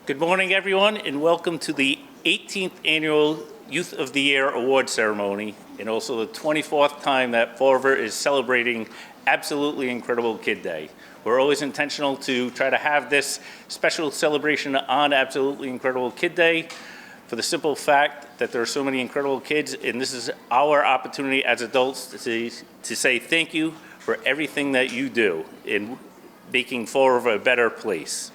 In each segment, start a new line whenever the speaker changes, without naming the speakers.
Good morning, everyone, and welcome to the 18th Annual Youth of the Year Award Ceremony, and also the 24th time that Fall River is celebrating Absolutely Incredible Kid Day. We're always intentional to try to have this special celebration on Absolutely Incredible Kid Day for the simple fact that there are so many incredible kids, and this is our opportunity as adults to say thank you for everything that you do in making Fall River a better place.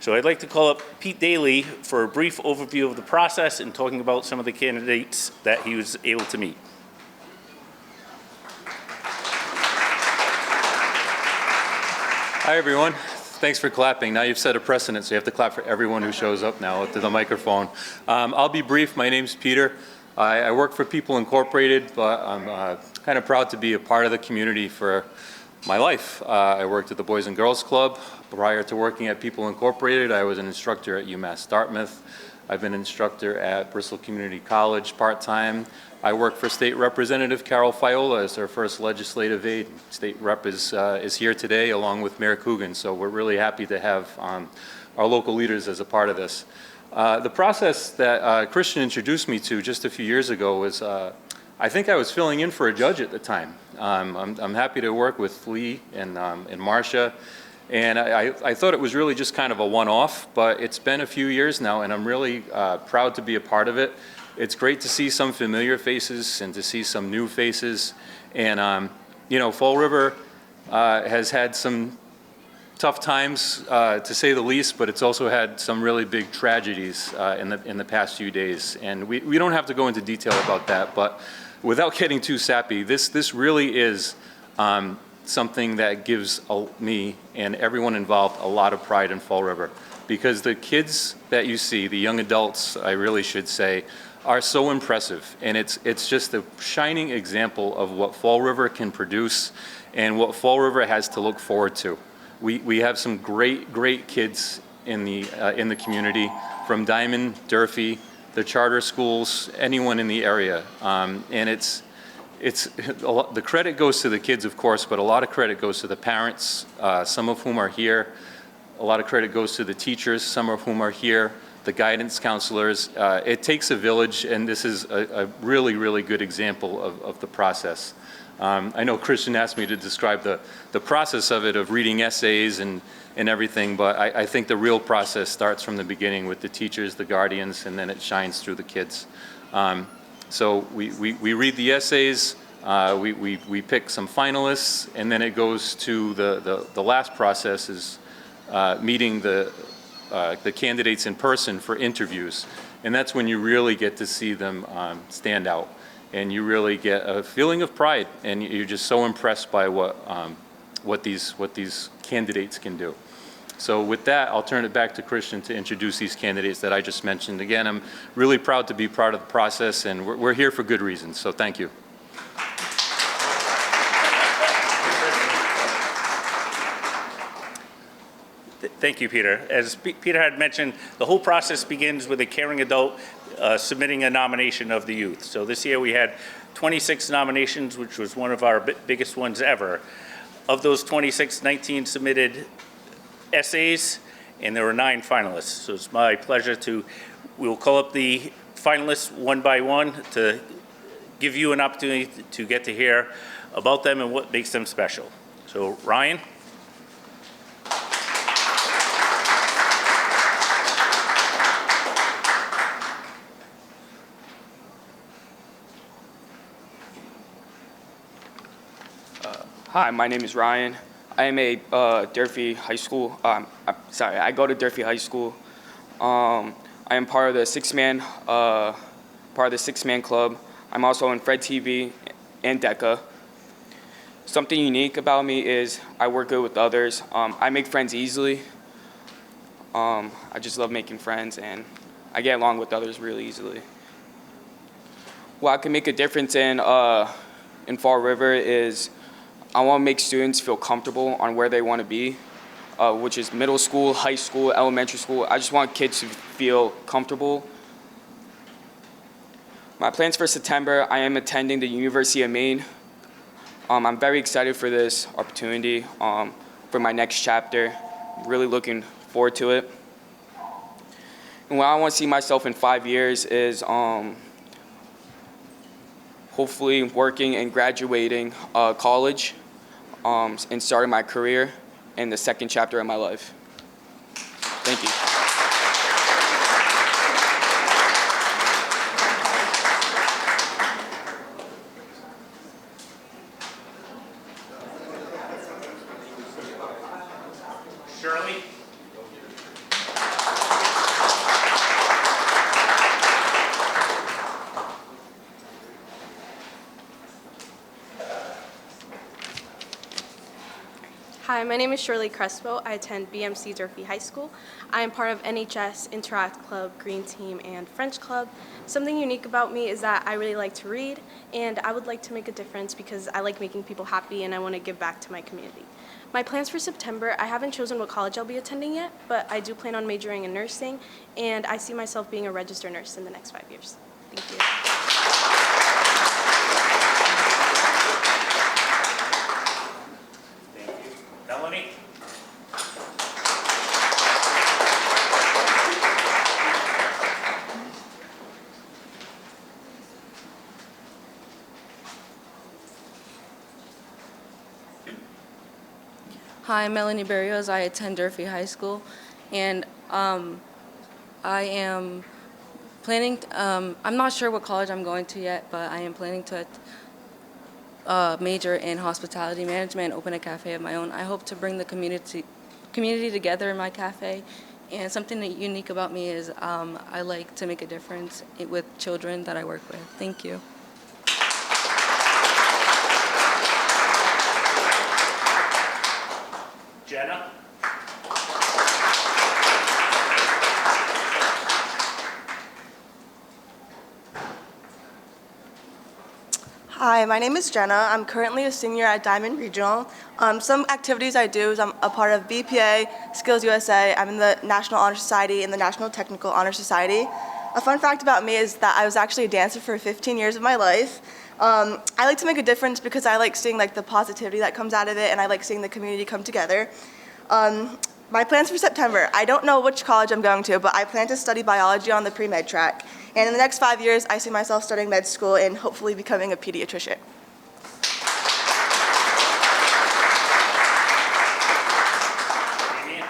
So I'd like to call up Pete Daly for a brief overview of the process and talking about some of the candidates that he was able to meet.
Hi, everyone. Thanks for clapping. Now you've set a precedent, so you have to clap for everyone who shows up now to the microphone. I'll be brief. My name's Peter. I work for People Incorporated, but I'm kind of proud to be a part of the community for my life. I worked at the Boys and Girls Club. Prior to working at People Incorporated, I was an instructor at UMass Dartmouth. I've been an instructor at Bristol Community College part-time. I work for State Representative Carol Fiola as our first legislative aide. State Rep is here today along with Mayor Coogan, so we're really happy to have our local leaders as a part of this. The process that Christian introduced me to just a few years ago was I think I was filling in for a judge at the time. I'm happy to work with Lee and Marcia, and I thought it was really just kind of a one-off, but it's been a few years now, and I'm really proud to be a part of it. It's great to see some familiar faces and to see some new faces, and you know, Fall River has had some tough times, to say the least, but it's also had some really big tragedies in the past few days, and we don't have to go into detail about that, but without getting too sappy, this really is something that gives me and everyone involved a lot of pride in Fall River, because the kids that you see, the young adults, I really should say, are so impressive, and it's just a shining example of what Fall River can produce and what Fall River has to look forward to. We have some great kids in the community, from Diamond, Durfee, the charter schools, anyone in the area, and the credit goes to the kids, of course, but a lot of credit goes to the parents, some of whom are here. A lot of credit goes to the teachers, some of whom are here, the guidance counselors. It takes a village, and this is a really good example of the process. I know Christian asked me to describe the process of it, of reading essays and everything, but I think the real process starts from the beginning with the teachers, the guardians, and then it shines through the kids. So we read the essays, we pick some finalists, and then it goes to the last process is meeting the candidates in person for interviews, and that's when you really get to see them stand out, and you really get a feeling of pride, and you're just so impressed by what these candidates can do. So with that, I'll turn it back to Christian to introduce these candidates that I just mentioned. Again, I'm really proud to be part of the process, and we're here for good reasons, so thank you.
Thank you, Peter. As Peter had mentioned, the whole process begins with a caring adult submitting a nomination of the youth. So this year we had 26 nominations, which was one of our biggest ones ever. Of those 26, 19 submitted essays, and there were 9 finalists. So it's my pleasure we'll call up the finalists one by one to give you an opportunity to get to hear about them and what makes them special. So Ryan.
Hi, my name is Ryan. I am a Durfee High School. I go to Durfee High School. I am part of the six-man club. I'm also in Fred TV and DECA. Something unique about me is I work good with others. I make friends easily. I just love making friends, and I get along with others really easily. What I can make a difference in Fall River is I want to make students feel comfortable on where they want to be, which is middle school, high school, elementary school. I just want kids to feel comfortable. My plans for September, I am attending the University of Maine. I'm very excited for this opportunity, for my next chapter. Really looking forward to it. And where I want to see myself in 5 years is hopefully working and graduating college and starting my career in the second chapter of my life. Thank you.
Shirley?
Hi, my name is Shirley Crespo. I attend BMC Durfee High School. I am part of NHS, Interact Club, Green Team, and French Club. Something unique about me is that I really like to read, and I would like to make a difference because I like making people happy and I want to give back to my community. My plans for September, I haven't chosen what college I'll be attending yet, but I do plan on majoring in nursing, and I see myself being a registered nurse in the next 5 years. Thank you.
Thank you. Melanie?
Hi, I'm Melanie Berrios. I attend Durfee High School, and I am planning. I'm not sure what college I'm going to yet, but I am planning to major in hospitality management and open a cafe of my own. I hope to bring the community together in my cafe. And something that unique about me is I like to make a difference with children that I work with. Thank you.
Jenna?
Hi, my name is Jenna. I'm currently a senior at Diamond Regional. Some activities I do is I'm a part of BPA, Skills USA. I'm in the National Honor Society and the National Technical Honor Society. A fun fact about me is that I was actually a dancer for 15 years of my life. I like to make a difference because I like seeing the positivity that comes out of it, and I like seeing the community come together. My plans for September, I don't know which college I'm going to, but I plan to study biology on the pre-med track. And in the next 5 years, I see myself starting med school and hopefully becoming a pediatrician.
Damien?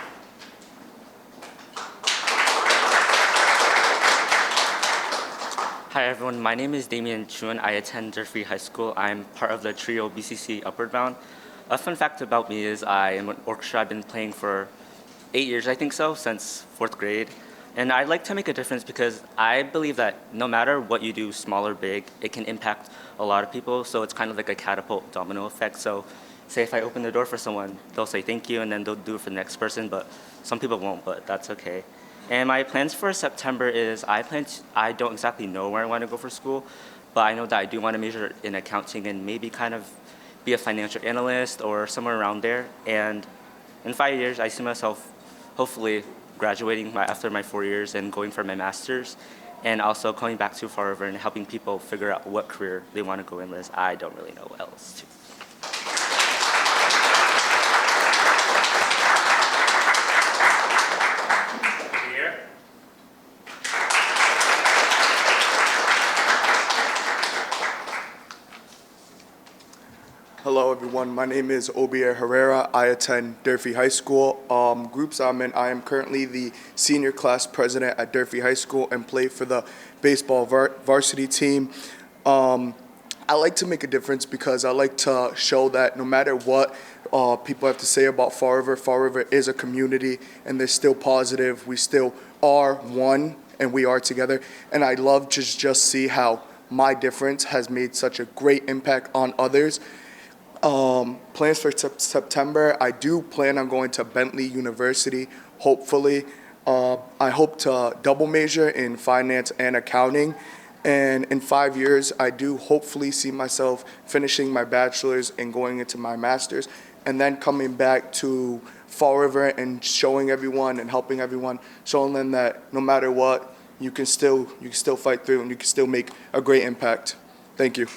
Hi everyone, my name is Damien Chun. I attend Durfee High School. I'm part of the trio BCC Upward Bound. A fun fact about me is I am an orchestra. I've been playing for 8 years, I think so, since 4th grade. And I'd like to make a difference because I believe that no matter what you do, small or big, it can impact a lot of people. So it's kind of like a catapult domino effect. So say if I open the door for someone, they'll say thank you and then they'll do it for the next person, but some people won't, but that's okay. And my plans for September is I don't exactly know where I want to go for school, but I know that I do want to major in accounting and maybe kind of be a financial analyst or somewhere around there. And in 5 years, I see myself hopefully graduating after my 4 years and going for my master's, and also coming back to Fall River and helping people figure out what career they want to go in as I don't really know what else to.
Here?
Hello, everyone. My name is Obier Herrera. I attend Durfee High School. Groups I'm in, I am currently the senior class president at Durfee High School and play for the baseball varsity team. I like to make a difference because I like to show that no matter what people have to say about Fall River is a community and they're still positive. We still are one and we are together. And I love to just see how my difference has made such a great impact on others. Plans for September, I do plan on going to Bentley University, hopefully. I hope to double major in finance and accounting. And in 5 years, I do hopefully see myself finishing my bachelor's and going into my master's, and then coming back to Fall River and showing everyone and helping everyone, showing them that no matter what, you can still fight through and you can still make a great impact. Thank you.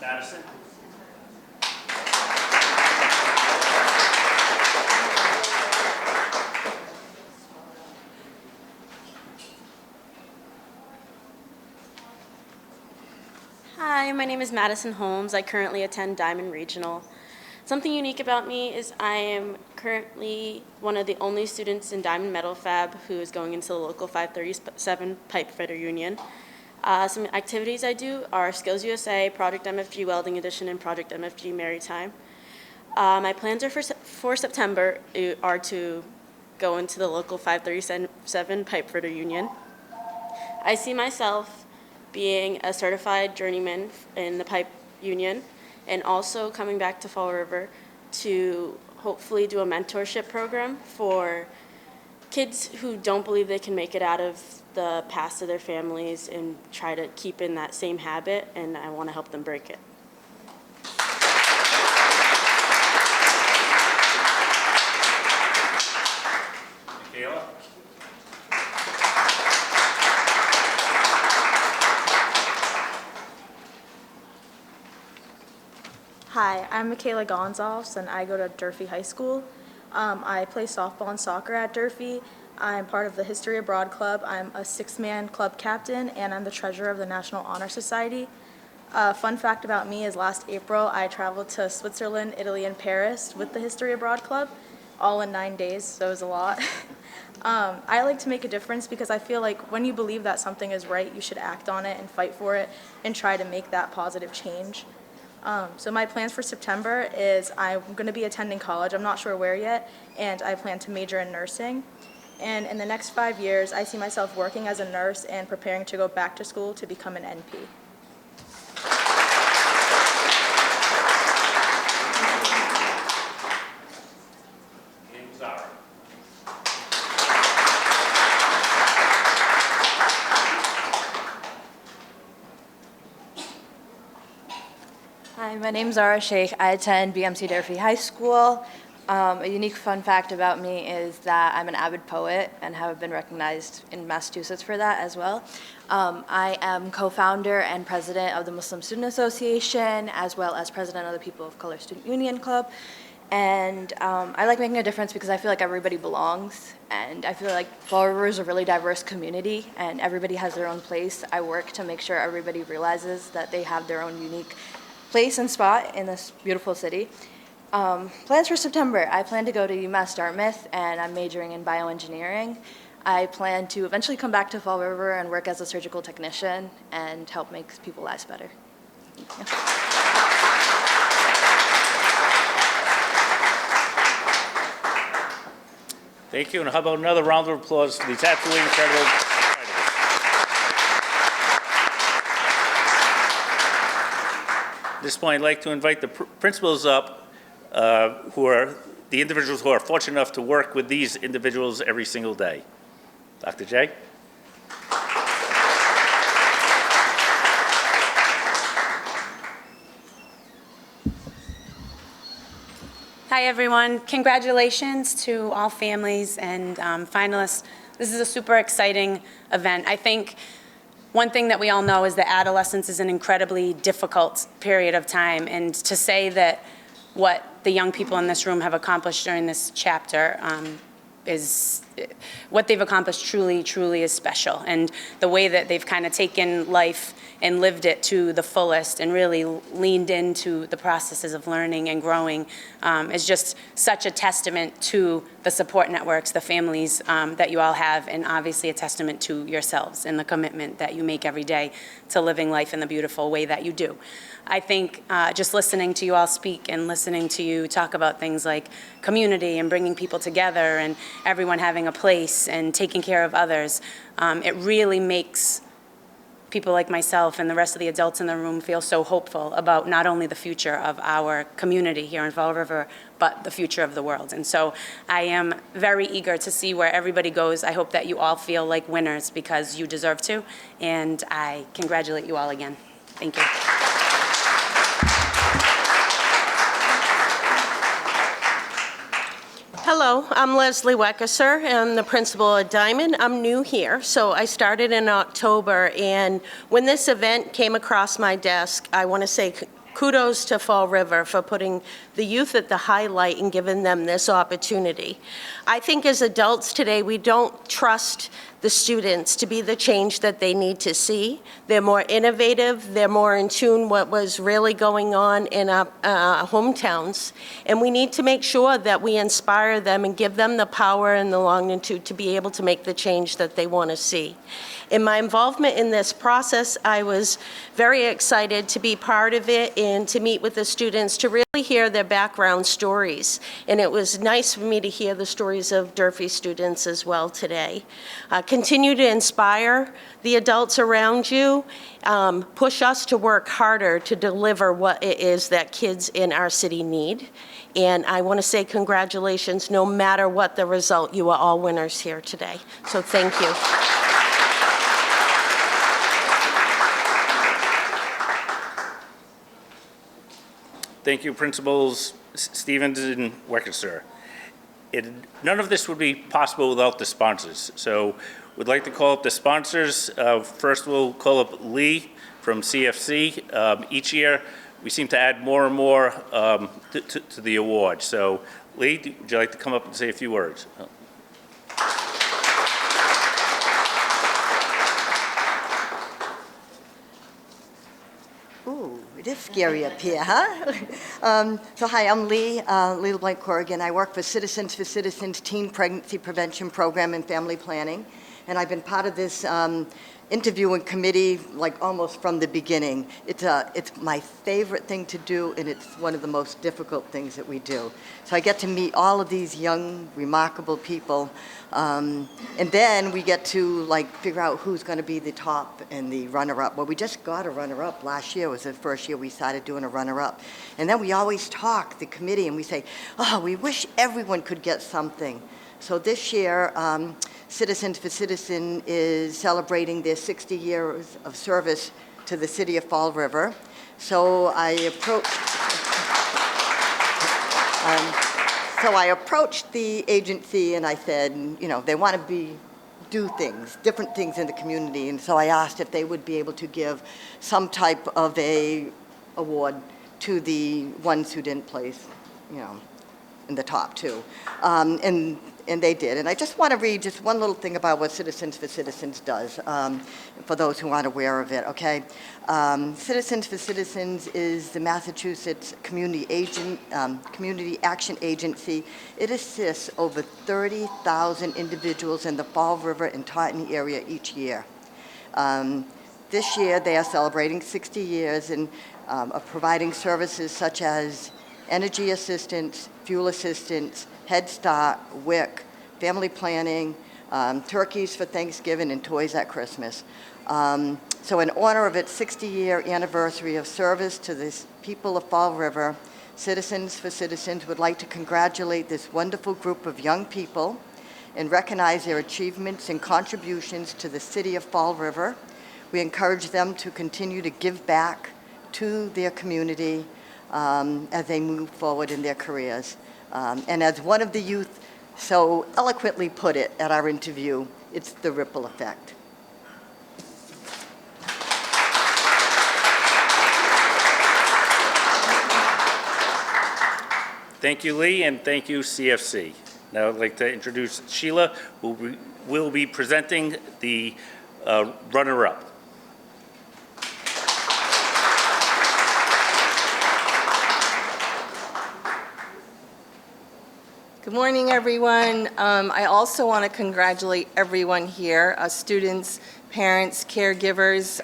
Madison?
my name is Madison Holmes. I currently attend Diamond Regional. Something unique about me is I am currently one of the only students in Diamond Metal Fab who is going into the local 537 Pipe Fitter Union. Some activities I do are Skills USA, Project MFG Welding Edition, and Project MFG Maritime. My plans are for September are to go into the local 537 Pipe Fitter Union. I see myself being a certified journeyman in the pipe union and also coming back to Fall River to hopefully do a mentorship program for kids who don't believe they can make it out of the past of their families and try to keep in that same habit, and I want to help them break it.
Michaela?
Hi, I'm Michaela Gonzalez, and I go to Durfee High School. I play softball and soccer at Durfee. I'm part of the History Abroad Club. I'm a 6-man club captain, and I'm the treasurer of the National Honor Society. Fun fact about me is last April, I traveled to Switzerland, Italy, and Paris with the History Abroad Club, all in 9 days, so it was a lot. I like to make a difference because I feel like when you believe that something is right, you should act on it and fight for it and try to make that positive change. So my plans for September is I'm going to be attending college. I'm not sure where yet, and I plan to major in nursing. And in the next 5 years, I see myself working as a nurse and preparing to go back to school to become an NP.
And Zara.
Hi, my name is Zara Sheikh. I attend BMC Durfee High School. A unique fun fact about me is that I'm an avid poet and have been recognized in Massachusetts for that as well. I am co-founder and president of the Muslim Student Association, as well as president of the People of Color Student Union Club. And I like making a difference because I feel like everybody belongs, and I feel like Fall River is a really diverse community, and everybody has their own place. I work to make sure everybody realizes that they have their own unique place and spot in this beautiful city. Plans for September. I plan to go to UMass Dartmouth, and I'm majoring in bioengineering. I plan to eventually come back to Fall River and work as a surgical technician and help make people's lives better. Thank you.
Thank you, and how about another round of applause for these absolutely incredible titles. At this point, I'd like to invite the principals up, who are the individuals who are fortunate enough to work with these individuals every single day. Dr. J.
Hi, everyone. Congratulations to all families and finalists. This is a super exciting event. I think one thing that we all know is that adolescence is an incredibly difficult period of time, and to say that what the young people in this room have accomplished during this chapter is what they've accomplished truly, truly is special. And the way that they've kind of taken life and lived it to the fullest and really leaned into the processes of learning and growing is just such a testament to the support networks, the families that you all have, and obviously a testament to yourselves and the commitment that you make every day to living life in the beautiful way that you do. I think just listening to you all speak and listening to you talk about things like community and bringing people together and everyone having a place and taking care of others, it really makes people like myself and the rest of the adults in the room feel so hopeful about not only the future of our community here in Fall River, but the future of the world. And so I am very eager to see where everybody goes. I hope that you all feel like winners because you deserve to, and I congratulate you all again. Thank you.
Hello, I'm Leslie Weckesser. I'm the principal at Diamond. I'm new here, so I started in October, and when this event came across my desk, I want to say kudos to Fall River for putting the youth at the highlight and giving them this opportunity. I think as adults today, we don't trust the students to be the change that they need to see. They're more innovative, they're more in tune what was really going on in our hometowns. And we need to make sure that we inspire them and give them the power and the longitude to be able to make the change that they want to see. In my involvement in this process, I was very excited to be part of it and to meet with the students to really hear their background stories. And it was nice for me to hear the stories of Durfee students as well today. Continue to inspire the adults around you. Push us to work harder to deliver what it is that kids in our city need. And I want to say congratulations, no matter what the result, you are all winners here today. So thank you.
Thank you, Principals Stevens and Weckerser. None of this would be possible without the sponsors. So we'd like to call up the sponsors. First, we'll call up Lee from CFC. Each year, we seem to add more and more to the award. So Lee, would you like to come up and say a few words?
Ooh, it is scary up here, huh? So hi, I'm Lee LeBlanc Corrigan. I work for Citizens for Citizens Teen Pregnancy Prevention Program and Family Planning. And I've been part of this interviewing committee like almost from the beginning. It's my favorite thing to do, and it's one of the most difficult things that we do. So I get to meet all of these young, remarkable people. And then we get to like figure out who's going to be the top and the runner-up. Well, we just got a runner-up. Last year was the first year we started doing a runner-up. And then we always talk, the committee, and we say, oh, we wish everyone could get something. So this year, Citizens for Citizen is celebrating their 60 years of service to the city of Fall River. So I approached the agency and I said, you know, they want to do things, different things in the community. And so I asked if they would be able to give some type of a award to the ones who didn't place, you know, in the top two. And they did. And I just want to read just one little thing about what Citizens for Citizens does, for those who aren't aware of it, okay? Citizens for Citizens is the Massachusetts Community Action Agency. It assists over 30,000 individuals in the Fall River and Taunton area each year. This year, they are celebrating 60 years of providing services such as energy assistance, fuel assistance, Head Start, WIC, family planning, turkeys for Thanksgiving, and toys at Christmas. So in honor of its 60-year anniversary of service to the people of Fall River, Citizens for Citizens would like to congratulate this wonderful group of young people and recognize their achievements and contributions to the city of Fall River. We encourage them to continue to give back to their community as they move forward in their careers. And as one of the youth so eloquently put it at our interview, it's the ripple effect.
Thank you, Lee, and thank you, CFC. Now I'd like to introduce Sheila, who will be presenting the runner-up.
Good morning, everyone. I also want to congratulate everyone here, students, parents, caregivers.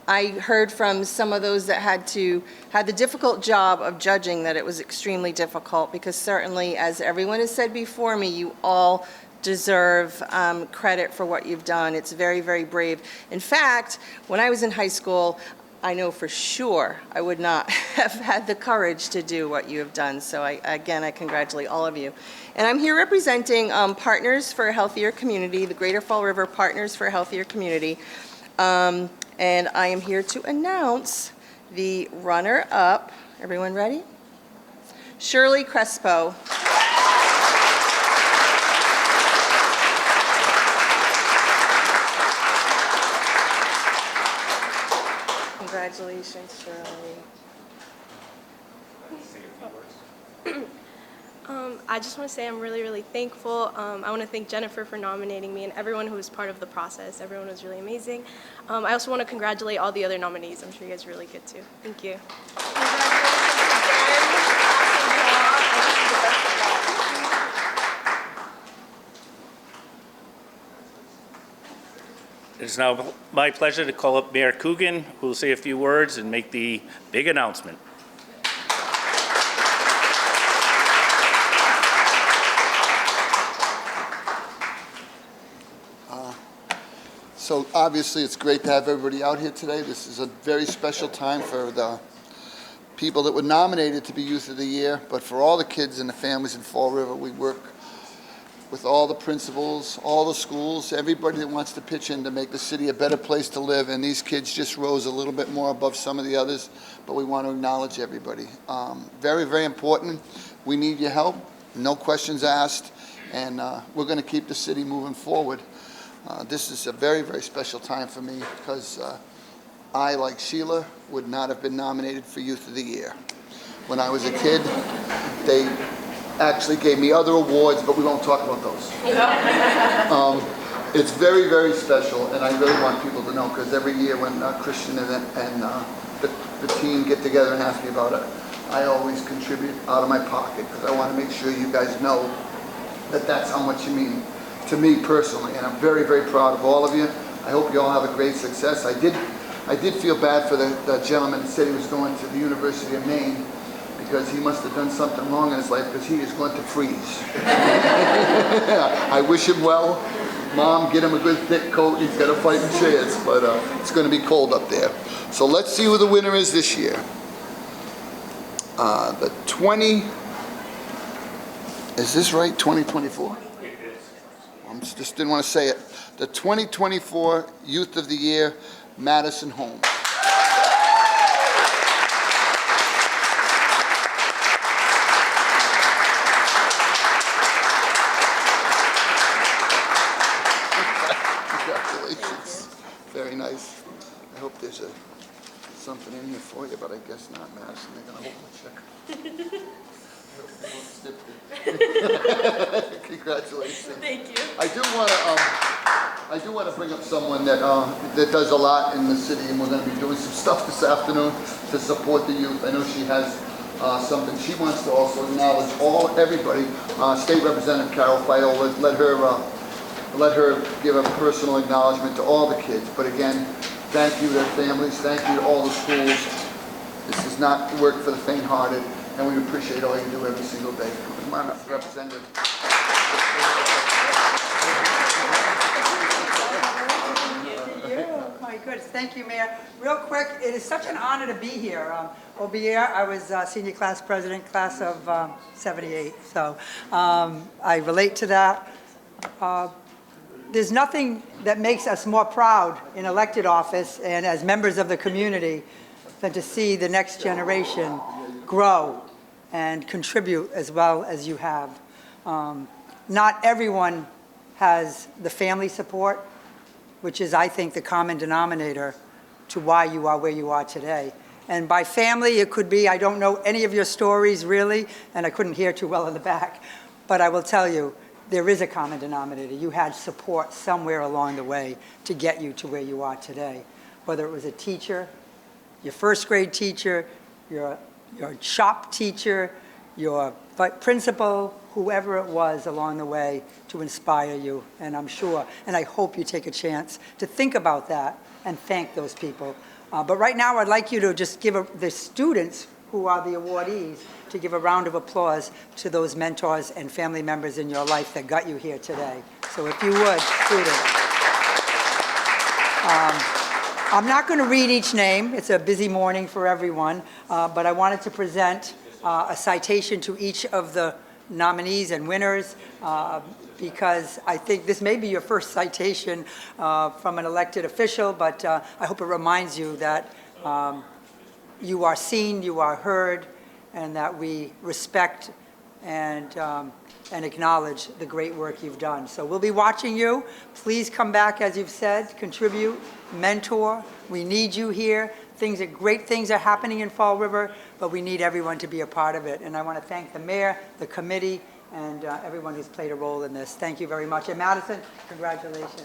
I heard from some of those that had the difficult job of judging that it was extremely difficult because certainly, as everyone has said before me, you all deserve credit for what you've done. It's very, very brave. In fact, when I was in high school, I know for sure I would not have had the courage to do what you have done. So again, I congratulate all of you. And I'm here representing Partners for a Healthier Community, the Greater Fall River Partners for a Healthier Community. And I am here to announce the runner-up. Everyone ready? Shirley Crespo. Congratulations, Shirley.
I just want to say I'm really, really thankful. I want to thank Jennifer for nominating me and everyone who was part of the process. Everyone was really amazing. I also want to congratulate all the other nominees. I'm sure you guys are really good too. Thank you.
It is now my pleasure to call up Mayor Coogan, who will say a few words and make the big announcement.
So obviously, it's great to have everybody out here today. This is a very special time for the people that were nominated to be Youth of the Year, but for all the kids and the families in Fall River. We work with all the principals, all the schools, everybody that wants to pitch in to make the city a better place to live, and these kids just rose a little bit more above some of the others, but we want to acknowledge everybody. Very, very important. We need your help, no questions asked, and we're going to keep the city moving forward. This is a very, very special time for me because I, like Sheila, would not have been nominated for Youth of the Year. When I was a kid, they actually gave me other awards, but we won't talk about those. It's very, very special, and I really want people to know, because every year when Christian and the team get together and ask me about it, I always contribute out of my pocket, because I want to make sure you guys know that that's how much you mean to me personally, and I'm very, very proud of all of you. I hope you all have a great success. I did feel bad for the gentleman that said he was going to the University of Maine, because he must have done something wrong in his life, because he is going to freeze. I wish him well. Mom, get him a good thick coat. He's got a fighting chance, but it's going to be cold up there. So let's see who the winner is this year. Is this right, 2024? I just didn't want to say it. The 2024 Youth of the Year, Madison Holmes. Congratulations. Very nice. I hope there's something in here for you, but I guess not, Madison. They're going to hold my check. Congratulations.
Thank you.
I do want to bring up someone that does a lot in the city, and we're going to be doing some stuff this afternoon to support the youth. I know she has something she wants to also acknowledge everybody. State Representative Carol Fiola, let her give a personal acknowledgement to all the kids. But again, thank you to their families, thank you to all the schools. This is not work for the faint-hearted, and we appreciate all you do every single day. Come on up, Representative.
My goodness, thank you, Mayor. Real quick, it is such an honor to be here. Obier, I was senior class president, class of 78, so I relate to that. There's nothing that makes us more proud in elected office and as members of the community than to see the next generation grow and contribute as well as you have. Not everyone has the family support, which is, I think, the common denominator to why you are where you are today. And by family, it could be, I don't know any of your stories really, and I couldn't hear too well in the back, but I will tell you, there is a common denominator. You had support somewhere along the way to get you to where you are today. Whether it was a teacher, your first grade teacher, your shop teacher, your principal, whoever it was along the way to inspire you, and I'm sure, and I hope you take a chance to think about that and thank those people. But right now, I'd like you to just give the students who are the awardees to give a round of applause to those mentors and family members in your life that got you here today. So if you would, students. I'm not going to read each name. It's a busy morning for everyone, but I wanted to present a citation to each of the nominees and winners because I think this may be your first citation from an elected official, but I hope it reminds you that you are seen, you are heard, and that we respect and acknowledge the great work you've done. So we'll be watching you. Please come back, as you've said, contribute, mentor. We need you here. great things are happening in Fall River, but we need everyone to be a part of it. And I want to thank the mayor, the committee, and everyone who's played a role in this. Thank you very much. And Madison, congratulations.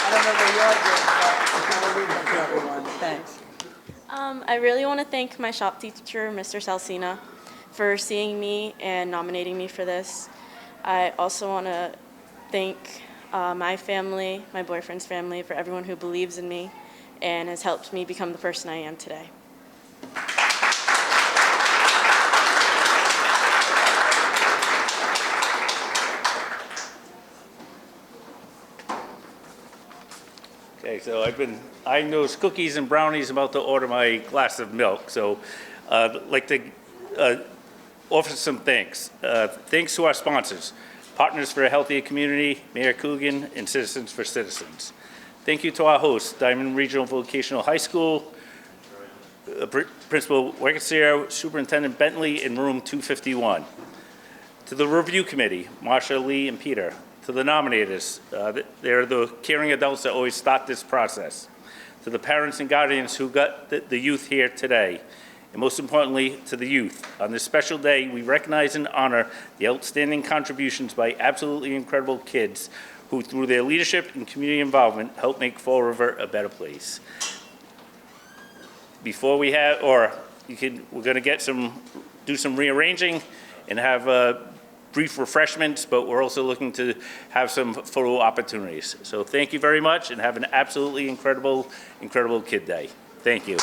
I don't know where yours is, but I will leave them to everyone. Thanks.
I really want to thank my shop teacher, Mr. Salsina, for seeing me and nominating me for this. I also want to thank my family, my boyfriend's family, for everyone who believes in me and has helped me become the person I am today.
Okay, so I knows cookies and brownies, about to order my glass of milk. So I'd like to offer some thanks. Thanks to our sponsors, Partners for a Healthier Community, Mayor Coogan, and Citizens for Citizens. Thank you to our hosts, Diamond Regional Vocational High School, Principal Wegasier, Superintendent Bentley in room 251. To the review committee, Marsha, Lee, and Peter. To the nominators, they're the caring adults that always start this process. To the parents and guardians who got the youth here today. And most importantly, to the youth. On this special day, we recognize and honor the outstanding contributions by absolutely incredible kids who, through their leadership and community involvement, help make Fall River a better place. Before we have, we're going to do some rearranging and have brief refreshments, but we're also looking to have some photo opportunities. So thank you very much and have an absolutely incredible Kid Day. Thank you.